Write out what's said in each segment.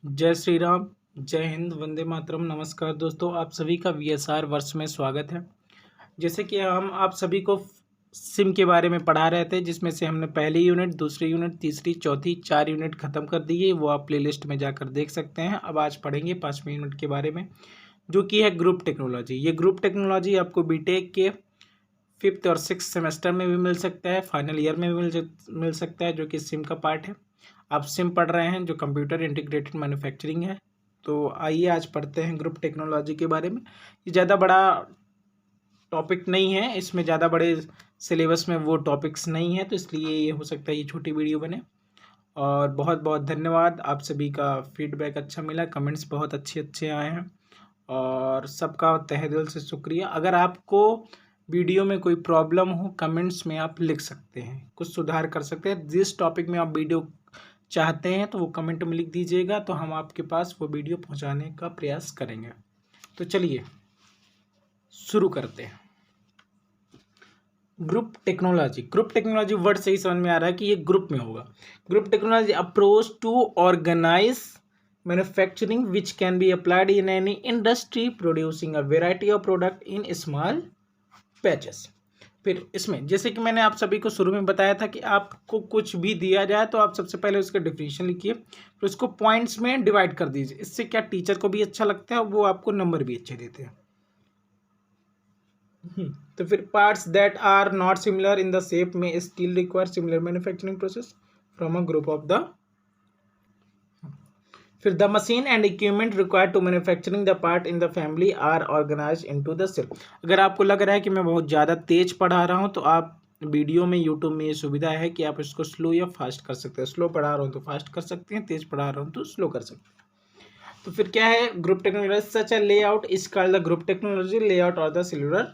जय श्री राम, जय हिंद, वंदे मातरम। नमस्कार दोस्तों, आप सभी का वीएसआर वर्ष में स्वागत है। जैसे कि हम आप सभी को सिम के बारे में पढ़ा रहे थे, जिसमें से हमने पहली यूनिट, दूसरी यूनिट, तीसरी, चौथी 4 यूनिट ख़त्म कर दी है। वो आप प्लेलिस्ट में जाकर देख सकते हैं। अब आज पढ़ेंगे 5वीं यूनिट के बारे में, जो कि है ग्रुप टेक्नोलॉजी। ये ग्रुप टेक्नोलॉजी आपको बीटेक के 5th और 6th सेमेस्टर में भी मिल सकता है, फाइनल ईयर में भी मिल सकता है, जो कि सिम का पार्ट है। आप सिम पढ़ रहे हैं, जो कंप्यूटर इंटीग्रेटेड मैन्युफैक्चरिंग है। तो आइए आज पढ़ते हैं ग्रुप टेक्नोलॉजी के बारे में। ये ज़्यादा बड़ा टॉपिक नहीं है, इसमें ज़्यादा बड़े सिलेबस में वो टॉपिक्स नहीं है, तो इसलिए ये हो सकता है ये छोटी वीडियो बने। और बहुत बहुत धन्यवाद, आप सभी का फीडबैक अच्छा मिला, कमेंट्स बहुत अच्छे अच्छे आए हैं और सबका तहे दिल से शुक्रिया। अगर आपको वीडियो में कोई प्रॉब्लम हो, कमेंट्स में आप लिख सकते हैं, कुछ सुधार कर सकते हैं। जिस टॉपिक में आप वीडियो चाहते हैं तो वो कमेंट में लिख दीजिएगा, तो हम आपके पास वो वीडियो पहुंचाने का प्रयास करेंगे। तो चलिए शुरू करते हैं। ग्रुप टेक्नोलॉजी वर्ड से ही समझ में आ रहा है कि ये ग्रुप में होगा। Group technology approach to organize manufacturing which can be applied in any industry producing a variety of product in small patches. फिर इसमें जैसे कि मैंने आप सभी को शुरू में बताया था कि आपको कुछ भी दिया जाए तो आप सबसे पहले उसका डिफिनेशन लिखिए, फिर उसको पॉइंट्स में डिवाइड कर दीजिए। इससे क्या टीचर को भी अच्छा लगता है, वो आपको नंबर भी अच्छे देते हैं। तो फिर parts that are not similar in the shape में still require similar manufacturing process from a group of the. फिर the machine and equipment required to manufacturing the part in the family are organised into the cell. अगर आपको लग रहा है कि मैं बहुत ज़्यादा तेज पढ़ा रहा हूँ, तो आप वीडियो में यूट्यूब में ये सुविधा है कि आप इसको स्लो या फास्ट कर सकते हैं। स्लो पढ़ा रहा हूँ तो फास्ट कर सकते हैं, तेज पढ़ा रहा हूँ तो स्लो कर सकते हैं। तो फिर क्या है group technology? Such a layout is called the group technology layout और the cellular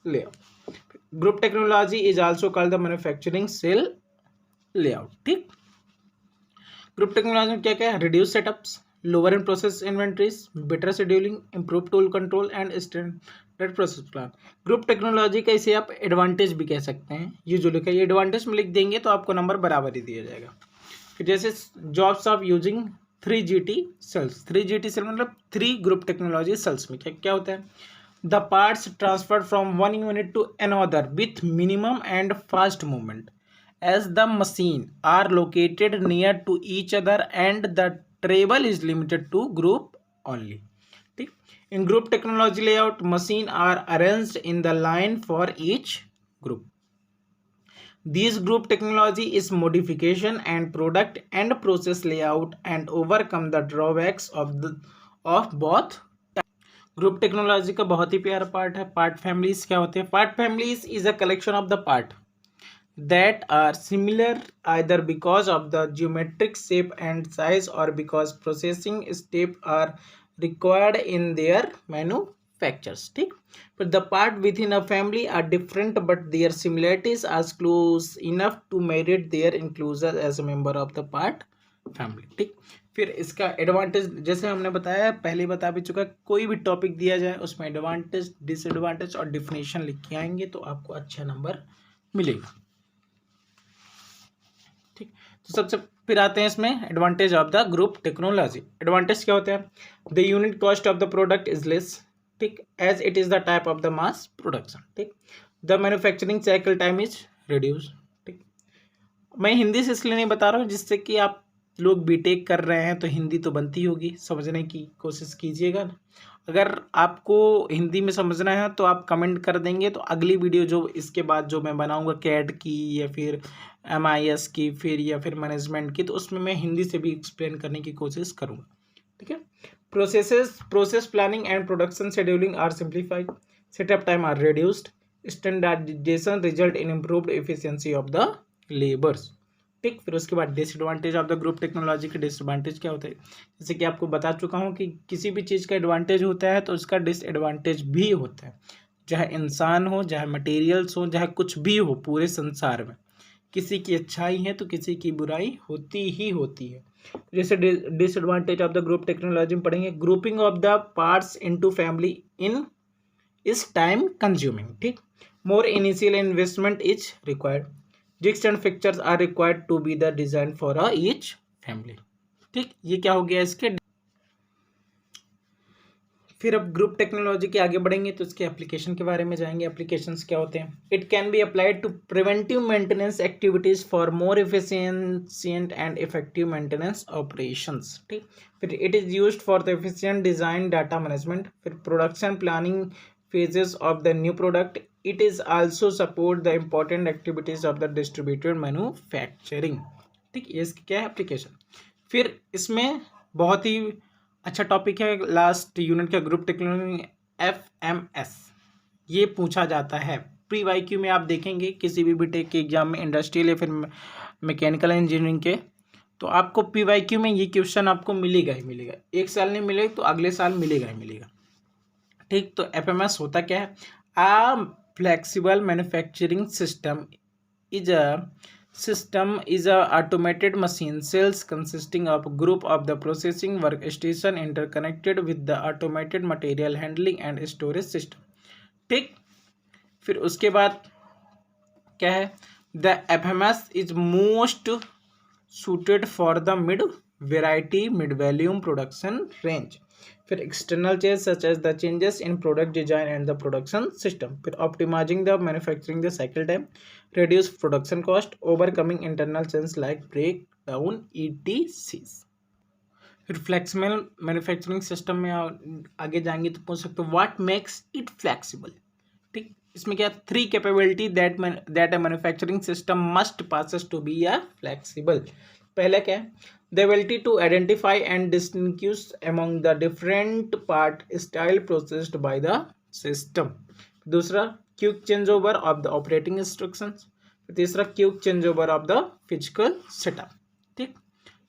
layout. Group technology is also called the manufacturing cell layout. ठीक, ग्रुप टेक्नोलॉजी में क्या क्या है? Reduce setups, lower in process inventories, better scheduling, improve tool control and standard process plan. Group technology का इसे आप advantage भी कह सकते हैं। ये जो लिखा है ये एडवांटेज में लिख देंगे तो आपको नंबर बराबर ही दिया जाएगा। फिर जैसे jobs of using 3GT cells. 3GT cell मतलब 3 ग्रुप टेक्नोलॉजी सेल्स में क्या क्या होता है? The parts transferred from one unit to another with minimum and fast movement as the machine are located near to each other and the travel is limited to group only. ठीक, in group technology layout machine are arranged in the line for each group. These group technology is modification and product and process layout and overcome the drawbacks of both. Group technology का बहुत ही प्यारा part है। Part families क्या होते हैं? Part families is a collection of the part that are similar either because of the geometric shape and size or because processing steps are required in their manufactures. ठीक, but the part within a family are different but their similarities are close enough to merit their inclusion as a member of the part family. ठीक, फिर इसका advantage जैसे हमने बताया, पहले बता भी चुका, कोई भी टॉपिक दिया जाए उसमें एडवांटेज, डिसएडवांटेज और डिफिनेशन लिख के आएंगे तो आपको अच्छा नंबर मिलेगा। तो सबसे फिर आते हैं इसमें advantage of the group technology. Advantage क्या होता है? The unit cost of the product is less, ठीक, as it is the type of the mass production. ठीक, the manufacturing cycle time is reduce. ठीक, मैं हिंदी से इसलिए नहीं बता रहा हूँ जिससे कि आप लोग बीटेक कर रहे हैं तो हिंदी तो बनती होगी, समझने की कोशिश कीजिएगा ना। अगर आपको हिंदी में समझना है तो आप कमेंट कर देंगे, तो अगली वीडियो जो इसके बाद जो मैं बनाऊंगा कैड की या फिर MIS की फिर या फिर मैनेजमेंट की, तो उसमें मैं हिंदी से भी एक्सप्लेन करने की कोशिश करूंगा। ठीक है, process planning and production scheduling are simplified, setup time are reduced, standardization result in improved efficiency of the labours. ठीक, फिर उसके बाद disadvantage of the group technology के डिसएडवांटेज क्या होता है? जैसे कि आपको बता चुका हूँ कि किसी भी चीज़ का एडवांटेज होता है तो उसका डिसएडवांटेज भी होता है। चाहे इंसान हो, चाहे मटेरियल्स हो, चाहे कुछ भी हो, पूरे संसार में किसी की अच्छाई है तो किसी की बुराई होती ही होती है। जैसे disadvantage of the group technology में पढ़ेंगे, grouping of the parts into family in is time consuming. ठीक, more initial investment is required, jigs and fixtures are required to be the design for a each family. ठीक, ये क्या हो गया इसके फिर अब ग्रुप टेक्नोलॉजी के आगे बढ़ेंगे तो इसके एप्लीकेशन के बारे में जाएंगे। एप्लीकेशंस क्या होते हैं? It can be applied to preventive maintenance activities for more efficient and effective maintenance operations. ठीक, फिर it is used for the efficient design data management, फिर production planning phases of the new product. It is also support the important activities of the distributed manufacturing। ठीक, ये इसकी क्या है application. फिर इसमें बहुत ही अच्छा टॉपिक है लास्ट यूनिट का ग्रुप टेक्नोलॉजी FMS। ये पूछा जाता है प्री वाई क्यू में, आप देखेंगे किसी भी बीटेक के एग्जाम में, इंडस्ट्रियल या फिर मैकेनिकल इंजीनियरिंग के, तो आपको पी वाई क्यू में ये क्वेश्चन आपको मिलेगा ही मिलेगा। एक साल नहीं मिलेगा तो अगले साल मिलेगा ही मिलेगा। ठीक, तो FMS होता क्या है? Uh flexible manufacturing system is a automated machine cells consisting of group of the processing workstation interconnected with the automated material handling and storage system। ठीक, फिर उसके बाद क्या है? The FMS is most suited for the mid volume production range। फिर external change such as the changes in product design and the production system, फिर optimizing the manufacturing the cycle time, reduce production cost, overcoming internal change like break down ETC। फिर flexible manufacturing system में आगे जाएंगे तो पूछ सकते हो what makes it flexible. ठीक, इसमें क्या? 3 capability that a manufacturing system must passes to be a flexible. पहला क्या है? The ability to identify and distinguish among the different part style processed by the system। दूसरा, quick changeover of the operating instructions। तीसरा, quick changeover of the physical setup। ठीक,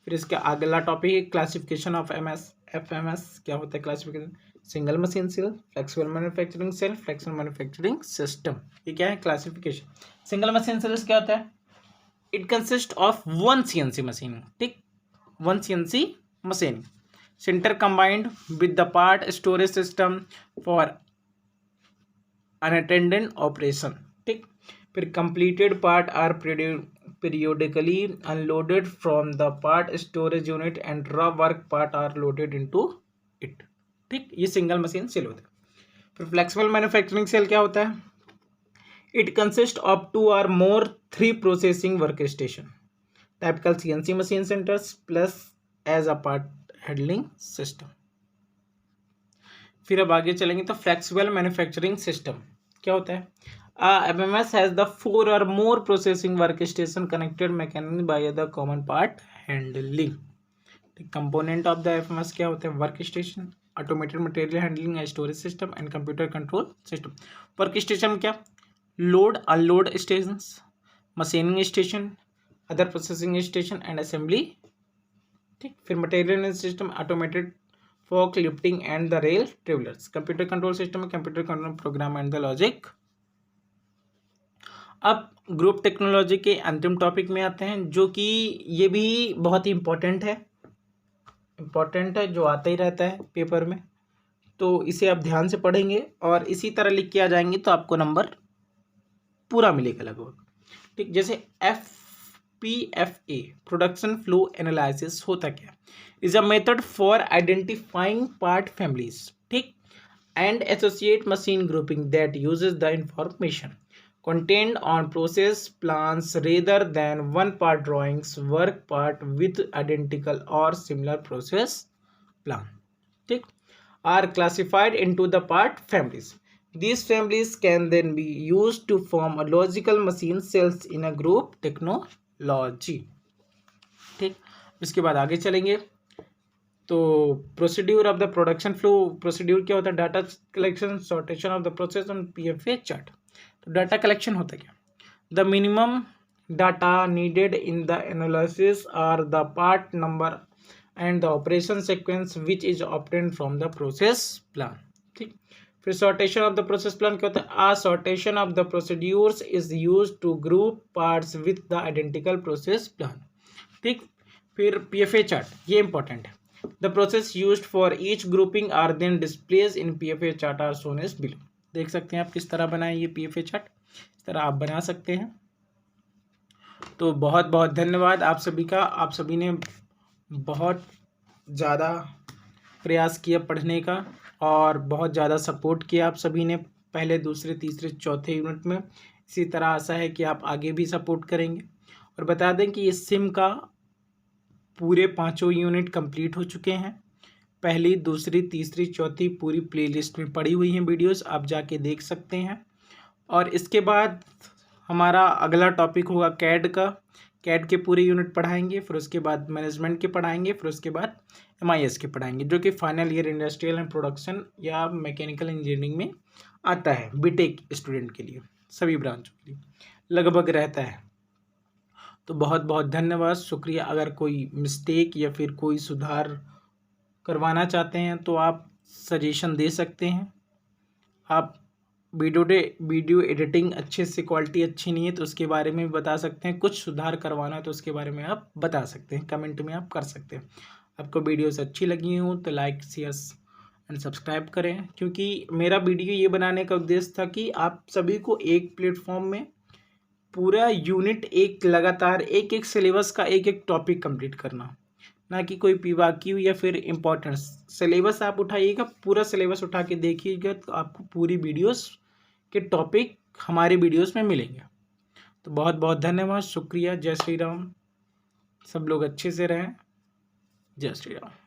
फिर इसका अगला topic है क्लासिफिकेशन ऑफ FMS। क्या होता है classification? Single machine cell, flexible manufacturing cell, flexible manufacturing system. ये क्या है क्लासिफिकेशन? सिंगल मशीन सेल्स क्या होता है? It consist of 1 CNC machine. ठीक, 1 CNC machine center combined with the part storage system for unattended operation। ठीक, फिर completed part are periodically unloaded from the part storage unit and raw work part are loaded into it। ठीक, ये single machine cell होता है। फिर flexible manufacturing cell क्या होता है? It consist of 2 or more 3 processing work station, typical CNC machine centers plus as a part handling system। फिर अब आगे चलेंगे तो फ्लेक्सिबल मैन्युफैक्चरिंग सिस्टम क्या होता है? FMS has the 4 or more processing workstation connected mechanically by the common part handling। Component of the FMS क्या होते हैं? Work station, automated material handling and storage system and computer control system. Work station क्या? Load unload station, machining station, other processing station and assembly. ठीक, फिर material system, automated fork lifting and the rail travellers. Computer control system, computer control program and the logic. अब group technology के अंतिम topic में आते हैं, जो कि ये भी बहुत ही इंपॉर्टेंट है, जो आता ही रहता है पेपर में, तो इसे आप ध्यान से पढ़ेंगे और इसी तरह लिख के आ जाएंगे तो आपको नंबर पूरा मिलेगा लगभग। ठीक, जैसे PFA प्रोडक्शन फ्लो एनालिसिस होता क्या? Is a method for identifying part families, ठीक, and associate machine grouping that uses the information contained on process plans rather than one part drawings work part with identical or similar process plan। ठीक, are classified into the part families। These families can then be used to form a logical machine cells in a group technology। ठीक, इसके बाद आगे चलेंगे तो procedure of the production flow. Procedure क्या होता है? Data collection, sortation of the process on PFA chart. तो डाटा कलेक्शन होता है क्या? The minimum data needed in the analysis are the part number and the operation sequence which is obtained from the process plan. ठीक, फिर sortation of the process plan क्या होता है? Uh sortation of the procedures is used to group parts with the identical process plan. ठीक, फिर PFA chart, ये important है। The process used for each grouping are then displayed in PFA chart are shown as below। देख सकते हैं आप किस तरह बनाए ये PFA चार्ट, इस तरह आप बना सकते हैं। तो बहुत बहुत धन्यवाद आप सभी का। आप सभी ने बहुत ज़्यादा प्रयास किया पढ़ने का और बहुत ज़्यादा सपोर्ट किया आप सभी ने पहले, दूसरे, तीसरे, चौथे यूनिट में। इसी तरह आशा है कि आप आगे भी सपोर्ट करेंगे। और बता दें कि इस सिम का पूरे 5 यूनिट कंप्लीट हो चुके हैं। पहली, दूसरी, तीसरी, चौथी पूरी प्लेलिस्ट में पड़ी हुई हैं वीडियोस, आप जाके देख सकते हैं। और इसके बाद हमारा अगला टॉपिक होगा कैड का। कैड के पूरे यूनिट पढ़ाएंगे, फिर उसके बाद मैनेजमेंट के पढ़ाएंगे, फिर उसके बाद MIS के पढ़ाएंगे, जो कि final year industrial and production या मैकेनिकल इंजीनियरिंग में आता है, बीटेक स्टूडेंट के लिए, सभी ब्रांचों के लिए लगभग रहता है। तो बहुत बहुत धन्यवाद, शुक्रिया। अगर कोई मिस्टेक या फिर कोई सुधार करवाना चाहते हैं तो आप सजेशन दे सकते हैं। आप वीडियो एडिटिंग अच्छे से, क्वालिटी अच्छी नहीं है तो उसके बारे में भी बता सकते हैं। कुछ सुधार करवाना है तो उसके बारे में आप बता सकते हैं, कमेंट में आप कर सकते हैं। आपको वीडियोस अच्छी लगी हो तो लाइक, शेयर एंड सब्सक्राइब करें, क्योंकि मेरा वीडियो ये बनाने का उद्देश्य था कि आप सभी को एक प्लेटफॉर्म में पूरा यूनिट, एक लगातार एक एक सिलेबस का एक एक टॉपिक कंप्लीट करना, ना कि कोई पीवाक्यू या फिर इम्पोर्टेंस। सिलेबस आप उठाइएगा, पूरा सिलेबस उठा के देखिएगा तो आपको पूरी वीडियोस के टॉपिक हमारे वीडियोस में मिलेंगे। तो बहुत बहुत धन्यवाद, शुक्रिया। जय श्री राम। सब लोग अच्छे से रहें। जय श्री राम।